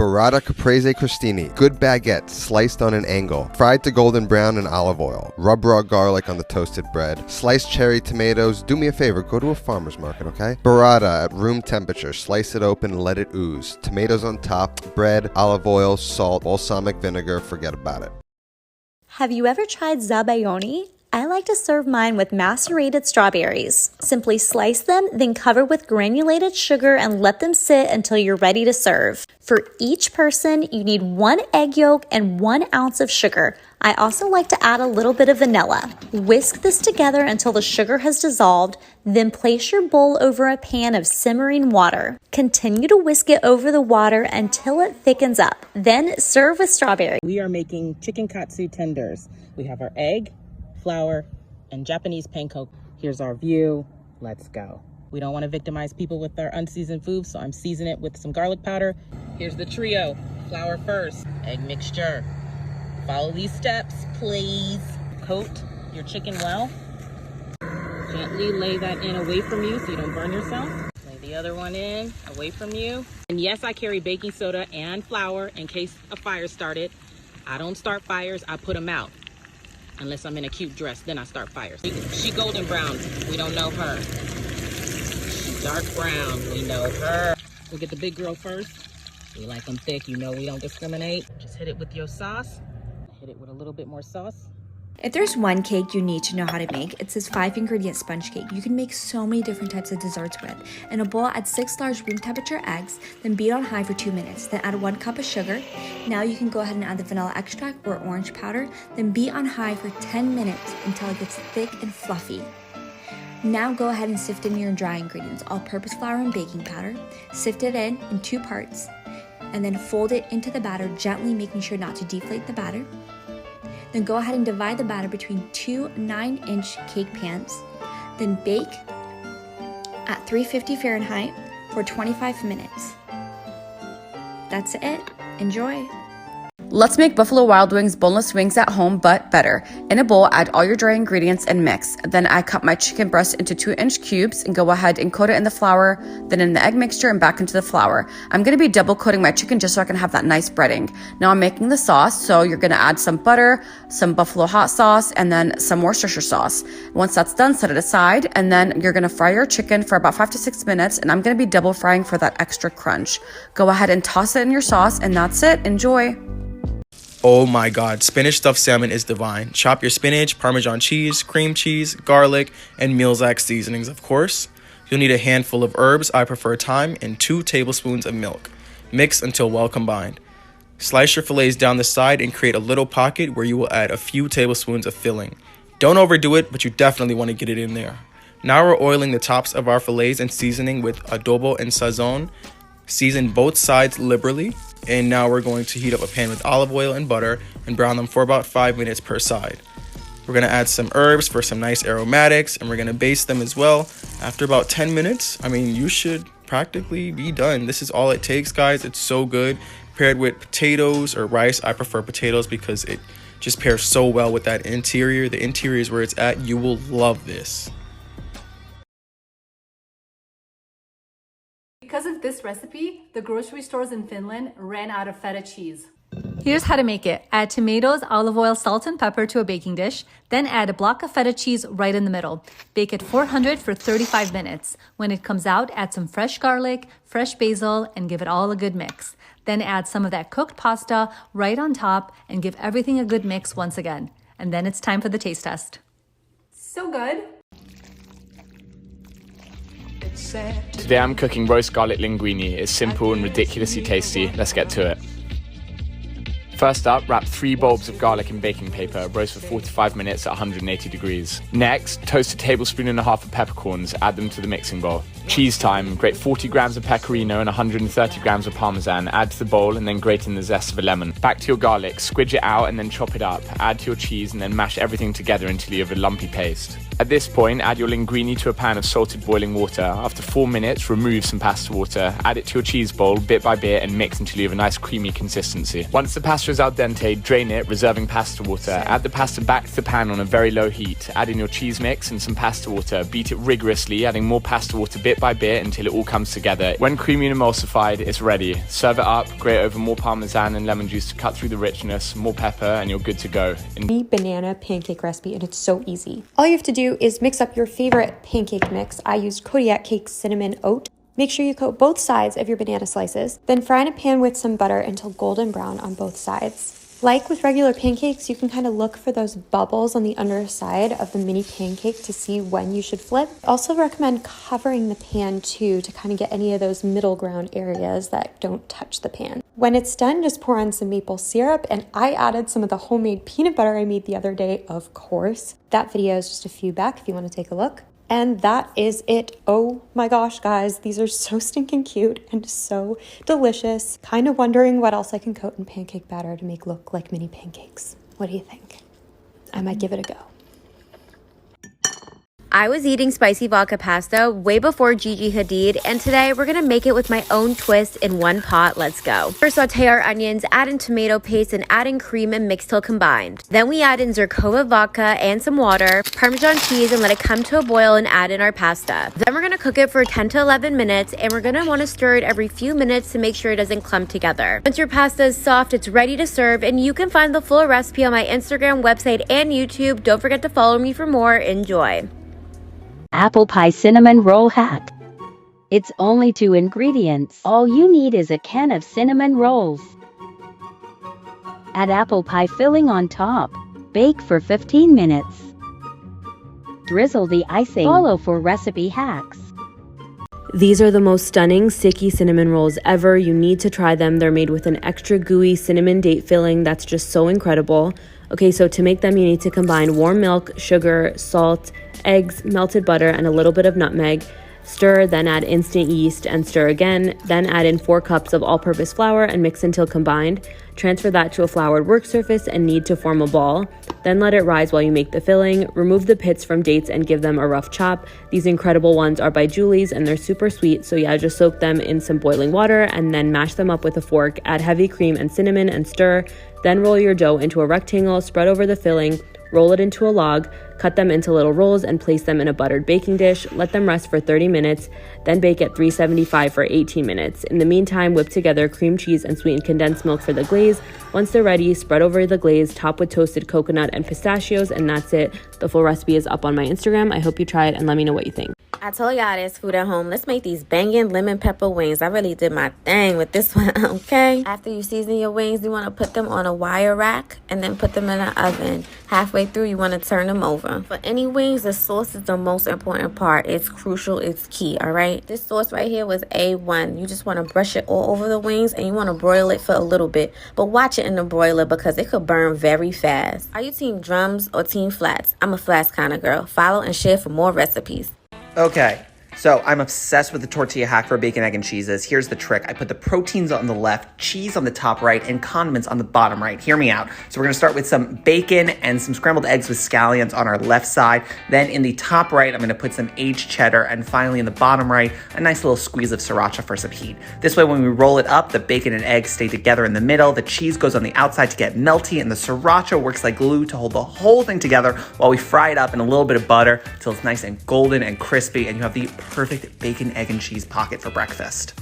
Burrata caprese crostini, good baguette sliced on an angle, fried to golden brown in olive oil, rub raw garlic on the toasted bread, sliced cherry tomatoes. Do me a favor, go to a farmer's market, okay? Burrata at room temperature, slice it open and let it ooze. Tomatoes on top, bread, olive oil, salt, balsamic vinegar, forget about it. Have you ever tried zabaione? I like to serve mine with macerated strawberries. Simply slice them, then cover with granulated sugar and let them sit until you're ready to serve. For each person, you need 1 egg yolk and 1 ounce of sugar. I also like to add a little bit of vanilla. Whisk this together until the sugar has dissolved, then place your bowl over a pan of simmering water. Continue to whisk it over the water until it thickens up. Then serve with strawberry. We are making chicken katsu tenders. We have our egg, flour, and Japanese panko. Here's our view. Let's go. We don't want to victimize people with our unseasoned food, so I'm seasoning it with some garlic powder. Here's the trio. Flour first, egg mixture. Follow these steps, please. Coat your chicken well. Gently lay that in away from you so you don't burn yourself. Lay the other one in away from you. And yes, I carry baking soda and flour in case a fire started. I don't start fires, I put them out. Unless I'm in a cute dress, then I start fires. She golden brown, we don't know her. She dark brown, we know her. We'll get the big girl first. We like them thick, you know we don't discriminate. Just hit it with your sauce. Hit it with a little bit more sauce. If there's one cake you need to know how to make, it's this 5-ingredient sponge cake. You can make so many different types of desserts with. In a bowl, add 6 large room temperature eggs, then beat on high for 2 minutes. Then add 1 cup of sugar. Now you can go ahead and add the vanilla extract or orange powder, then beat on high for 10 minutes until it gets thick and fluffy. Now go ahead and sift in your dry ingredients, all-purpose flour and baking powder. Sift it in 2 parts, and then fold it into the batter, gently making sure not to deflate the batter. Then go ahead and divide the batter between 2 9-inch cake pans. Then bake at 350 Fahrenheit for 25 minutes. That's it. Enjoy. Let's make Buffalo Wild Wings boneless wings at home, but better. In a bowl, add all your dry ingredients and mix. Then I cut my chicken breast into 2-inch cubes and go ahead and coat it in the flour, then in the egg mixture and back into the flour. I'm going to be double coating my chicken just so I can have that nice breading. Now I'm making the sauce, so you're going to add some butter, some buffalo hot sauce, and then some Worcestershire sauce. Once that's done, set it aside, and then you're going to fry your chicken for about 5 to 6 minutes, and I'm going to be double frying for that extra crunch. Go ahead and toss it in your sauce, and that's it. Enjoy. Oh my god, spinach stuffed salmon is divine. Chop your spinach, Parmesan cheese, cream cheese, garlic, and Mealsack seasonings, of course. You'll need a handful of herbs, I prefer thyme, and 2 tablespoons of milk. Mix until well combined. Slice your fillets down the side and create a little pocket where you will add a few tablespoons of filling. Don't overdo it, but you definitely want to get it in there. Now we're oiling the tops of our fillets and seasoning with adobo and sazon. Season both sides liberally. And now we're going to heat up a pan with olive oil and butter and brown them for about 5 minutes per side. We're going to add some herbs for some nice aromatics, and we're going to baste them as well. After about 10 minutes, you should practically be done. This is all it takes, guys. It's so good. Paired with potatoes or rice. I prefer potatoes because it just pairs so well with that interior. The interior is where it's at. You will love this. Because of this recipe, the grocery stores in Finland ran out of feta cheese. Here's how to make it. Add tomatoes, olive oil, salt, and pepper to a baking dish. Then add a block of feta cheese right in the middle. Bake at 400 for 35 minutes. When it comes out, add some fresh garlic, fresh basil, and give it all a good mix. Then add some of that cooked pasta right on top and give everything a good mix once again. And then it's time for the taste test. So good. Today I'm cooking roast garlic linguine. It's simple and ridiculously tasty. Let's get to it. First up, wrap 3 bulbs of garlic in baking paper, roast for 45 minutes at 180 degrees. Next, toast a tablespoon and a half of peppercorns, add them to the mixing bowl. Cheese time, grate 40 grams of pecorino and 130 grams of parmesan, add to the bowl and then grate in the zest of a lemon. Back to your garlic, squidge it out and then chop it up, add to your cheese and then mash everything together until you have a lumpy paste. At this point, add your linguine to a pan of salted boiling water. After 4 minutes, remove some pasta water, add it to your cheese bowl bit by bit and mix until you have a nice creamy consistency. Once the pasta is al dente, drain it, reserving pasta water. Add the pasta back to the pan on a very low heat. Add in your cheese mix and some pasta water. Beat it rigorously, adding more pasta water bit bit by bit until it all comes together. When creamy and emulsified, it's ready. Serve it up, grate over more parmesan and lemon juice to cut through the richness, more pepper, and you're good to go. Banana pancake recipe, and it's so easy. All you have to do is mix up your favorite pancake mix. I used Kodiak Cake Cinnamon Oat. Make sure you coat both sides of your banana slices, then fry in a pan with some butter until golden brown on both sides. Like with regular pancakes, you can kind of look for those bubbles on the underside of the mini pancake to see when you should flip. Also recommend covering the pan too to kind of get any of those middle ground areas that don't touch the pan. When it's done, just pour on some maple syrup, and I added some of the homemade peanut butter I made the other day, of course. That video is just a few back if you want to take a look. And that is it. Oh my gosh, guys, these are so stinking cute and so delicious. Kind of wondering what else I can coat in pancake batter to make look like mini pancakes. What do you think? I might give it a go. I was eating spicy vodka pasta way before Gigi Hadid, and today we're gonna make it with my own twist in one pot. Let's go. First, saute our onions, add in tomato paste, and add in cream and mix till combined. Then we add in Zerkova vodka and some water, Parmesan cheese, and let it come to a boil and add in our pasta. Then we're gonna cook it for 10 to 11 minutes, and we're gonna wanna stir it every few minutes to make sure it doesn't clump together. Once your pasta is soft, it's ready to serve, and you can find the full recipe on my Instagram, website, and YouTube. Don't forget to follow me for more. Enjoy. Apple pie cinnamon roll hack. It's only 2 ingredients. All you need is a can of cinnamon rolls. Add apple pie filling on top. Bake for 15 minutes. Drizzle the icing. Follow for recipe hacks. These are the most stunning sticky cinnamon rolls ever. You need to try them. They're made with an extra gooey cinnamon date filling that's just so incredible. Okay, so to make them, you need to combine warm milk, sugar, salt, eggs, melted butter, and a little bit of nutmeg. Stir, then add instant yeast and stir again. Then add in 4 cups of all-purpose flour and mix until combined. Transfer that to a floured work surface and knead to form a ball. Then let it rise while you make the filling. Remove the pits from dates and give them a rough chop. These incredible ones are by Julie's and they're super sweet, so yeah, just soak them in some boiling water and then mash them up with a fork. Add heavy cream and cinnamon and stir. Then roll your dough into a rectangle, spread over the filling, roll it into a log, cut them into little rolls and place them in a buttered baking dish. Let them rest for 30 minutes, then bake at 375 for 18 minutes. In the meantime, whip together cream cheese and sweetened condensed milk for the glaze. Once they're ready, spread over the glaze, top with toasted coconut and pistachios, and that's it. The full recipe is up on my Instagram. I hope you try it and let me know what you think. I told y'all there's food at home. Let's make these banging lemon pepper wings. I really did my thing with this one, okay? After you season your wings, you want to put them on a wire rack and then put them in an oven. Halfway through, you want to turn them over. For any wings, the sauce is the most important part. It's crucial. It's key, all right? This sauce right here was A1. You just want to brush it all over the wings and you want to broil it for a little bit. But watch it in the broiler because it could burn very fast. Are you team drums or team flats? I'm a flats kind of girl. Follow and share for more recipes. Okay, so I'm obsessed with the tortilla hack for bacon, egg, and cheeses. Here's the trick. I put the proteins on the left, cheese on the top right, and condiments on the bottom right. Hear me out. So we're gonna start with some bacon and some scrambled eggs with scallions on our left side. Then in the top right, I'm gonna put some aged cheddar. And finally in the bottom right, a nice little squeeze of sriracha for some heat. This way, when we roll it up, the bacon and eggs stay together in the middle. The cheese goes on the outside to get melty, and the sriracha works like glue to hold the whole thing together while we fry it up in a little bit of butter until it's nice and golden and crispy, and you have the perfect bacon, egg, and cheese pocket for breakfast.